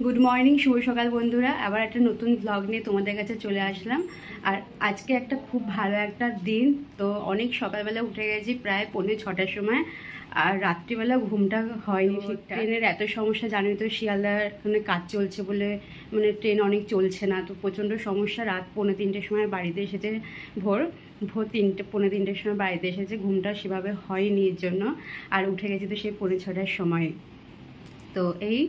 Good morning, শুভ সকাল বন্ধুরা। আবার একটা নতুন ব্লগ নিয়ে তোমাদের কাছে চলে আসলাম। আর আজকে একটা খুব ভালো একটা দিন। তো অনেক সকালবেলা উঠে গেছি, প্রায় 5:45টার সময়। আর রাত্রিবেলা ঘুমটা হয়নি ঠিকঠাক। ট্রেনের এত সমস্যা, জানোই তো, শিয়ালদার ওখানে কাজ চলছে বলে মানে ট্রেন অনেক চলছে না, তো প্রচণ্ড সমস্যা। রাত 2:45টার সময় বাড়িতে এসেছে, ভোর 3:30-3:45টার সময় বাড়িতে এসেছে। ঘুমটা সেভাবে হয়নি এর জন্য। আর উঠে গেছি তো সেই 5:45টার সময়। তো এই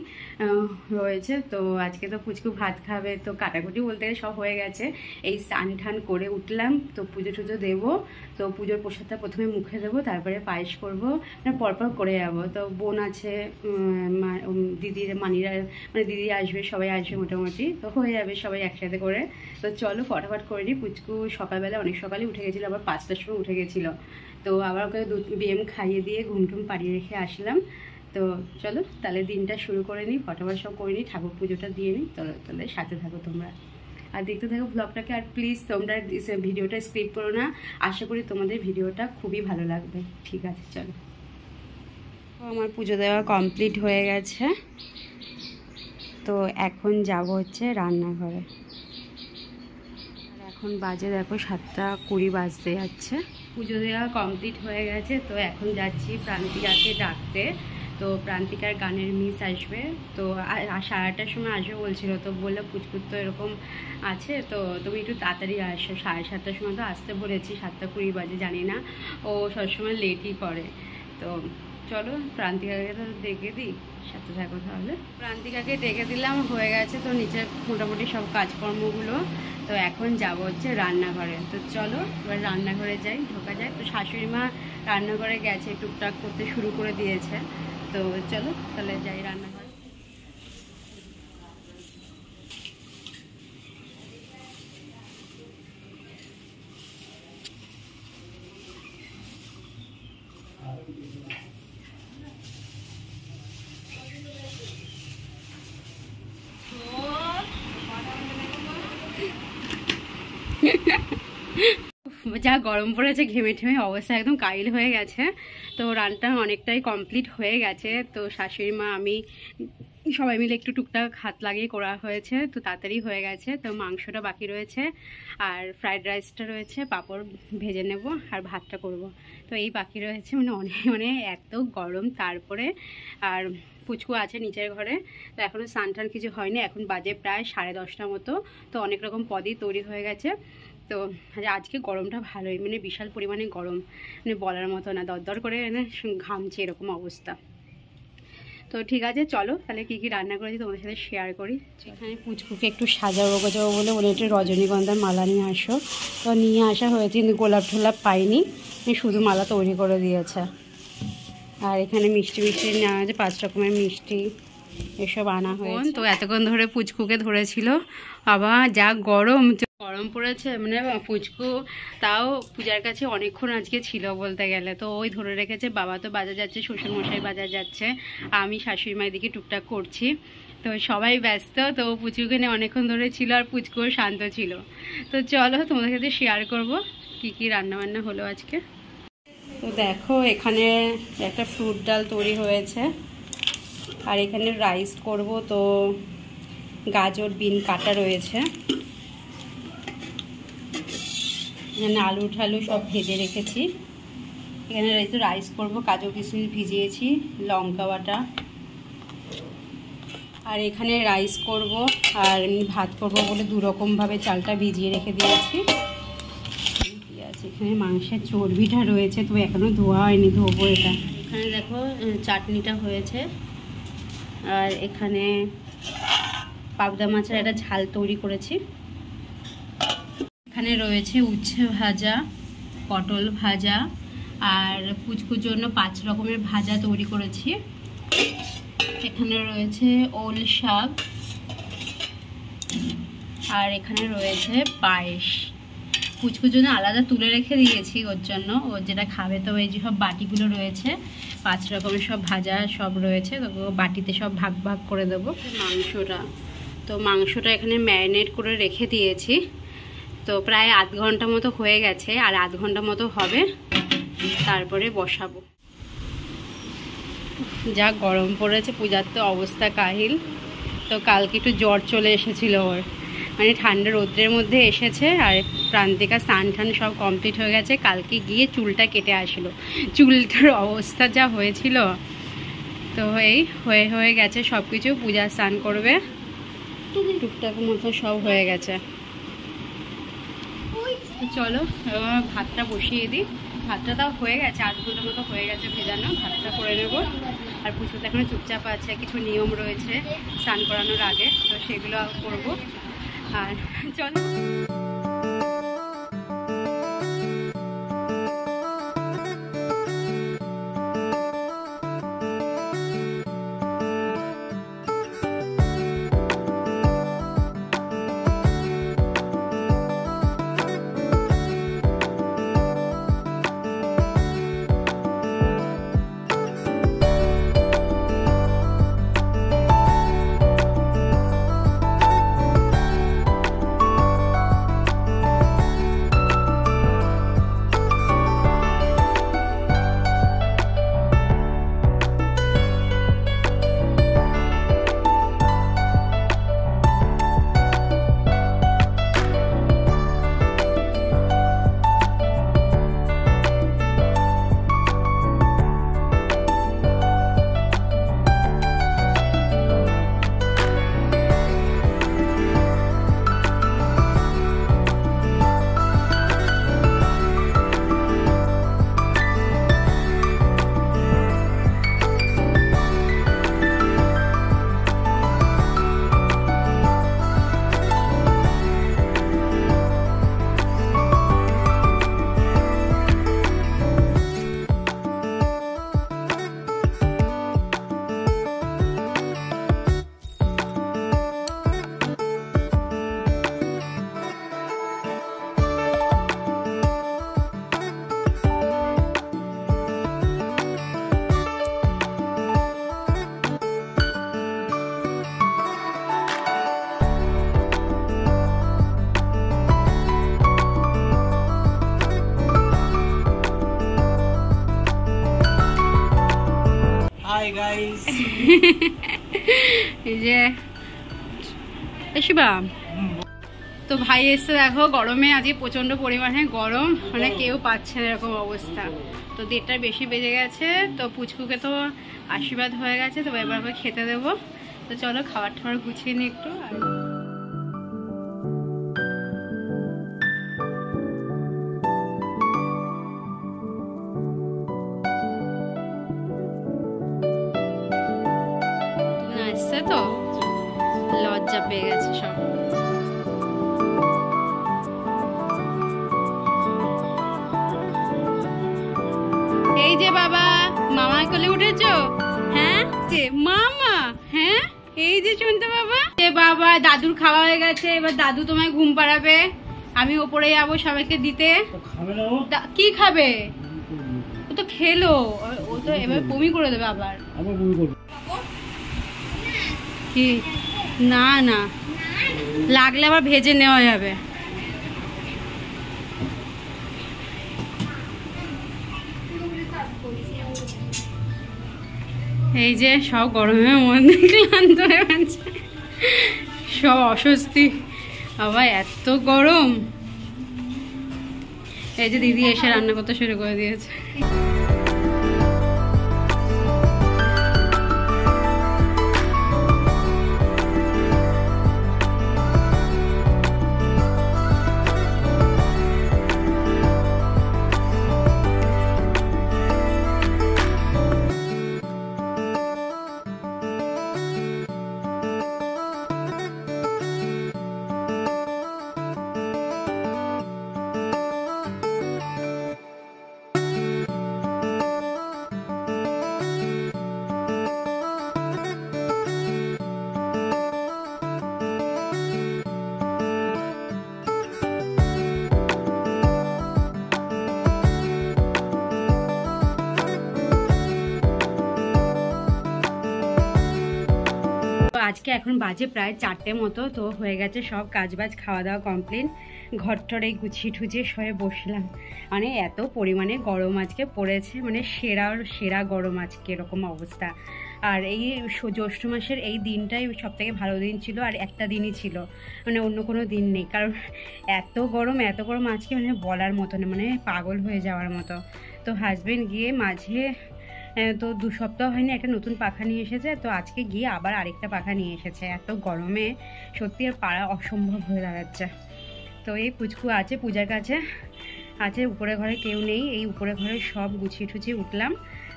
রয়েছে। তো আজকে তো পুচকু ভাত খাবে, তো কাটাকুটি বলতে গেলে সব হয়ে গেছে। এই স্নান ঠান করে উঠলাম, তো পুজো টুজো দেবো। তো পুজোর প্রসাদটা প্রথমে মুখে দেবো, তারপরে পায়েস করবো, মানে পরপর করে যাবো। তো বোন আছে, দিদির মানিরা, মানে দিদি আসবে, সবাই আসবে মোটামুটি, তো হয়ে যাবে সবাই একসাথে করে। তো চলো ফটাফট করে নিই। পুচকু সকালবেলা অনেক সকালে উঠে গেছিলো, আবার 5টার সময় উঠে গেছিলো। তো আবার ওকে দুধ বিএম খাইয়ে দিয়ে ঘুমটুম পাড়িয়ে রেখে আসলাম। তো চলো তাহলে দিনটা শুরু করে নিই, ফটাফট সব করে নিই, ঠাকুর পুজোটা দিয়ে নিই। তাহলে সাথে থাকো তোমরা আর দেখতে থাকো ব্লগটাকে। আর প্লিজ তোমরা ভিডিওটা স্কিপ করো না, আশা করি তোমাদের ভিডিওটা খুবই ভালো লাগবে। ঠিক আছে, চলো। আমার পুজো দেওয়া কমপ্লিট হয়ে গেছে, তো এখন যাব হচ্ছে রান্নাঘরে। আর এখন বাজে দেখো 7:20 বাজতে যাচ্ছে। পুজো দেওয়া কমপ্লিট হয়ে গেছে, তো এখন যাচ্ছি প্রান্তিকাকে ডাকতে। তো প্রান্তিকার গানের মিস আসবে, তো 8:30টার সময় আসবে বলছিল। তো বললো পুচকুর তো এরকম আছে, তো তুমি একটু তাড়াতাড়ি আসো। 7:30টার সময় তো আসতে বলেছি, 7:20 বাজে, জানি না, ও সবসময় লেটই করে। তো চলো প্রান্তিকাকে তো ডেকে দিই, সাথে থাকো তাহলে। প্রান্তিকাকে ডেকে দিলাম, হয়ে গেছে তো নিচে মোটামুটি সব কাজকর্মগুলো। তো এখন যাব হচ্ছে রান্নাঘরে। তো চলো এবার রান্নাঘরে যাই, ঢোকা যায়। তো শাশুড়ি মা রান্নাঘরে গেছে, টুকটাক করতে শুরু করে দিয়েছে। তো চলো তাহলে যাই রান্নাঘরে। যা গরম পড়েছে, ঘেমে ঠেমে অবস্থা একদম কাইল হয়ে গেছে। তো রান্নাটা অনেকটাই কমপ্লিট হয়ে গেছে। তো শাশুড়ি মা আমি সবাই মিলে একটু টুকটাক হাত লাগিয়ে করা হয়েছে, তো তাড়াতাড়ি হয়ে গেছে। তো মাংসটা বাকি রয়েছে, আর ফ্রাইড রাইসটা রয়েছে, পাঁপড় ভেজে নেব, আর ভাতটা করব। তো এই বাকি রয়েছে, মানে এত গরম। তারপরে আর পুচকু আছে নিচের ঘরে, তো এখনও স্নান টান কিছু হয়নি। এখন বাজে প্রায় 10:30 মতো। তো অনেক রকম পদই তৈরি হয়ে গেছে। তো আজকে গরমটা ভালোই, মানে বিশাল পরিমাণে গরম, মানে বলার মতো না, দরদর করে ঘামছে, এরকম অবস্থা। তো ঠিক আছে, চলো তাহলে কী কী রান্না করেছি তোমাদের সাথে শেয়ার করি। এখানে পুচকুকে একটু সাজাবো গোজাবো বলে একটু রজনীগন্ধার মালা নিয়ে আসো। তো নিয়ে আসা হয়েছে, কিন্তু গোলাপ টোলাপ পাইনি, শুধু মালা তৈরি করে দিয়েছে। আর এখানে মিষ্টি নেওয়া হয়েছে, 5 রকমের মিষ্টি এসব আনা হয়েছে। তো এতক্ষণ ধরে পুচকুকে ধরেছিল, আবার যা গরম পড়েছে, মানে পুচকু তাও পূজার কাছে অনেকক্ষণ আজকে ছিল বলতে গেলে। তো ওই ধরে রেখেছে, বাবা তো বাজার যাচ্ছে, শ্বশুরমশাই বাজার যাচ্ছে, আমি শাশুড়ি মায়ের দিকে টুকটাক করছি। তো সবাই ব্যস্ত, তো পুচকুকে নিয়ে অনেকক্ষণ ধরে ছিল, আর পুচকুও শান্ত ছিল। তো চলো তোমাদের সাথে শেয়ার করব কি কি রান্নাবান্না হলো আজকে। তো দেখো এখানে একটা ফ্রুট ডাল তৈরি হয়েছে, আর এখানে রাইস করব। তো গাজর বিন কাটা রয়েছে, এখানে আলু ঠালু সব ভেজে রেখেছি। এখানে একটু রাইস করব, কাজু কিশমিশ ভিজিয়েছি, লঙ্কা বাটা। আর এখানে রাইস করব আর ভাত করব বলে 2 রকমভাবে চালটা ভিজিয়ে রেখে দিয়েছি। এখানে মাংসের চর্বিটা রয়েছে, তো এখনও ধোয়া হয়নি, ধোবো এটা। এখানে দেখো চাটনিটা হয়েছে, আর এখানে পাবদা মাছের একটা ঝাল তৈরি করেছি। এখানে রয়েছে উচ্ছে ভাজা, পটল ভাজা, আর পুচকুর জন্য 5 রকমের ভাজা তৈরি করেছি। এখানে রয়েছে ওল শাক, আর এখানে রয়েছে পায়েস। পুচকুর জন্য আলাদা তুলে রেখে দিয়েছি, ওর জন্য, ওর যেটা খাবে। তো এই যে সব বাটিগুলো রয়েছে, 5 রকমের সব ভাজা সব রয়েছে, তো বাটিতে সব ভাগ ভাগ করে দেবো। মাংসটা এখানে ম্যারিনেট করে রেখে দিয়েছি। তো প্রায় আধ ঘন্টা মতো হয়ে গেছে, আর আধ ঘন্টা মতো হবে, তারপরে বসাবো। যা গরম পড়েছে, পূজার তো অবস্থা কাহিল। তো কালকে একটু জ্বর চলে এসেছিল ওর, মানে ঠান্ডা রৌদ্রের মধ্যে এসেছে। আর প্রান্তিকা স্নান টান সব কমপ্লিট হয়ে গেছে, কালকে গিয়ে চুলটা কেটে আসলো। চুলটার অবস্থা যা হয়েছিল, তো এই হয়ে গেছে সব কিছু। পূজা স্নান করবে, টুকটাক মতো সব হয়ে গেছে। চলো ভাতটা বসিয়ে দিই। ভাতটা তাও হয়ে গেছে, 8 ঘন্টার মতো হয়ে গেছে ভেজানো। ভাতটা করে নেবো। আর পুজো তো এখনো চুপচাপ আছে, কিছু নিয়ম রয়েছে স্নান করানোর আগে, তো সেগুলো করবো। আর চলো এই যে শিবাম, তো ভাই এসছে দেখো। গরমে আজকে প্রচন্ড পরিমাণে গরম, মানে কেউ পাচ্ছে না এরকম অবস্থা। তো 1:30 বেশি বেজে গেছে। তো পুচকুকে তো আশীর্বাদ হয়ে গেছে, তো এবার খেতে দেবো। তো চলো খাবার টাবার গুছিয়ে নিই একটু। আসছে তো লজ্জা পেয়ে গেছে সব। এই যে বাবা, মামা কোলে উঠেছো? হ্যাঁ যে মামা, হ্যাঁ এই যে শুনতে বাবা। যে বাবা, দাদুর খাওয়া হয়ে গেছে, এবার দাদু তোমায় ঘুম পাড়াবে। আমি ওপরে যাবো সবাইকে দিতে। কি খাবে? ও তো খেলো, ও তো এবার বমি করে দেবে আবার। কি না না, লাগলে আবার ভেজে নেওয়া যাবে। এই যে সব গরমের মধ্যে ক্লান্ত হয়ে গেছে, সব অস্বস্তি। আবার এত গরম। এই যে দিদি এসে রান্না করতে শুরু করে দিয়েছে। আজকে এখন বাজে প্রায় 4টে মতো। তো হয়ে গেছে সব কাজবাজ, খাওয়া দাওয়া কমপ্লিট। ঘরটরে গুছিয়ে ঠুছিয়ে শুয়ে বসলাম। মানে এত পরিমাণে গরম আজকে পড়েছে, মানে সেরা গরম আজকে, এরকম অবস্থা। আর এই জ্যৈষ্ঠ মাসের এই দিনটাই সবথেকে ভালো দিন ছিল, আর একটা দিনই ছিল, মানে অন্য কোনো দিন নেই। কারণ এত গরম আজকে, মানে বলার মতো না, মানে পাগল হয়ে যাওয়ার মতো। তো হাজবেন্ড গিয়ে মাঝে তো 2 সপ্তাহ হয়নি একটা নতুন পাখা নিয়ে এসেছে, তো আজকে গিয়ে আবার আরেকটা পাখা নিয়ে এসেছে। এত গরমে সত্যি আর পারা অসম্ভব হয়ে দাঁড়াচ্ছে। তো এই পুচকু আছে পূজার কাছে আছে, উপরে ঘরে কেউ নেই, এই উপরে ঘরে সব গুছিয়ে টুছিয়ে উঠলাম।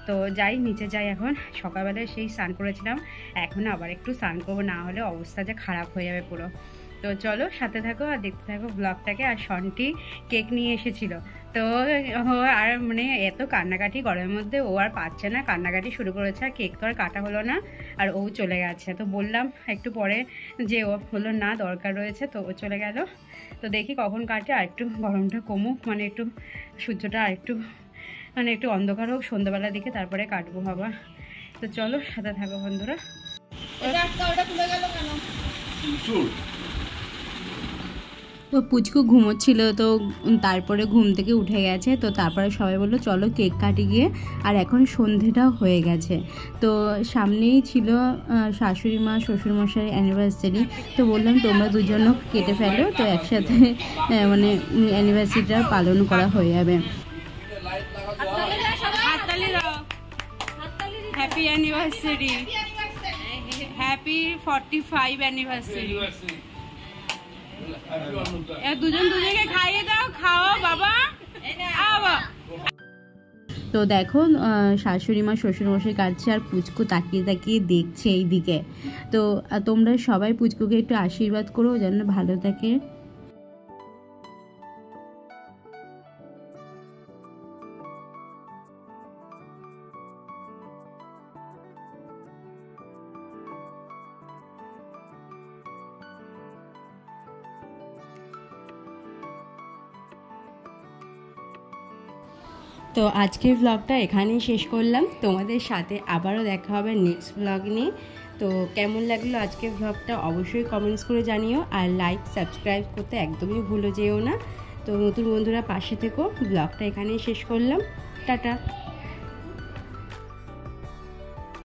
তো যাই নিচে যাই, এখন সকালবেলায় সেই স্নান করেছিলাম, এখন আবার একটু স্নান করবো, না হলে অবস্থা যে খারাপ হয়ে যাবে পুরো। তো চলো সাথে থাকো আর দেখতে থাকো ব্লগটাকে। আর শন্টি কেক নিয়ে এসেছিলো, তো আর মানে এত কান্নাকাটি গরমের মধ্যে, ও আর পাচ্ছে না, কান্নাকাটি শুরু করেছে, আর কেক তো আর কাটা হলো না, আর ও চলে গেছে। তো বললাম একটু পরে, যে ও হলো না দরকার রয়েছে, তো ও চলে গেল। তো দেখি কখন কাটে, আর একটু গরমটা কমুক, মানে একটু সূর্যটা আর একটু মানে একটু অন্ধকার হোক সন্ধ্যাবেলার দিকে, তারপরে কাটবো বাবা। তো চলো সাথে থাকো বন্ধুরা। তো পুচকু ঘুমোচ্ছিল, তো তারপরে ঘুম থেকে উঠে গেছে। তো তারপরে সবাই বললো চলো কেক কাটি গিয়ে, আর এখন সন্ধেটাও হয়ে গেছে। তো সামনেই ছিল শাশুড়ি মা শ্বশুরমশাই অ্যানিভার্সারি, তো বললাম তোমরা দুজনও কেটে ফেলো, তো একসাথে মানে অ্যানিভার্সারিটা পালন করা হয়ে যাবে। Happy anniversary, happy 45 anniversary. দুজন দুজনকে খাইয়ে দাও, খাও বাবা। তো দেখো শাশুড়ি মা শ্বশুরমশাই কাটছে, আর পুচকু তাকিয়ে তাকিয়ে দেখছে এই দিকে। তো তোমরা সবাই পুচকুকে একটু আশীর্বাদ করো যেন ভালো থাকে। তো আজকের ব্লগটা এখানেই শেষ করলাম, তোমাদের সাথে আবারও দেখা হবে নেক্সট ব্লগ নিয়ে। তো কেমন লাগলো আজকের ব্লগটা অবশ্যই কমেন্টস করে জানিও, আর লাইক সাবস্ক্রাইব করতে একদমই ভুলে যেও না। তো নতুন বন্ধুরা পাশে থেকো, ব্লগটা এখানেই শেষ করলাম, টাটা।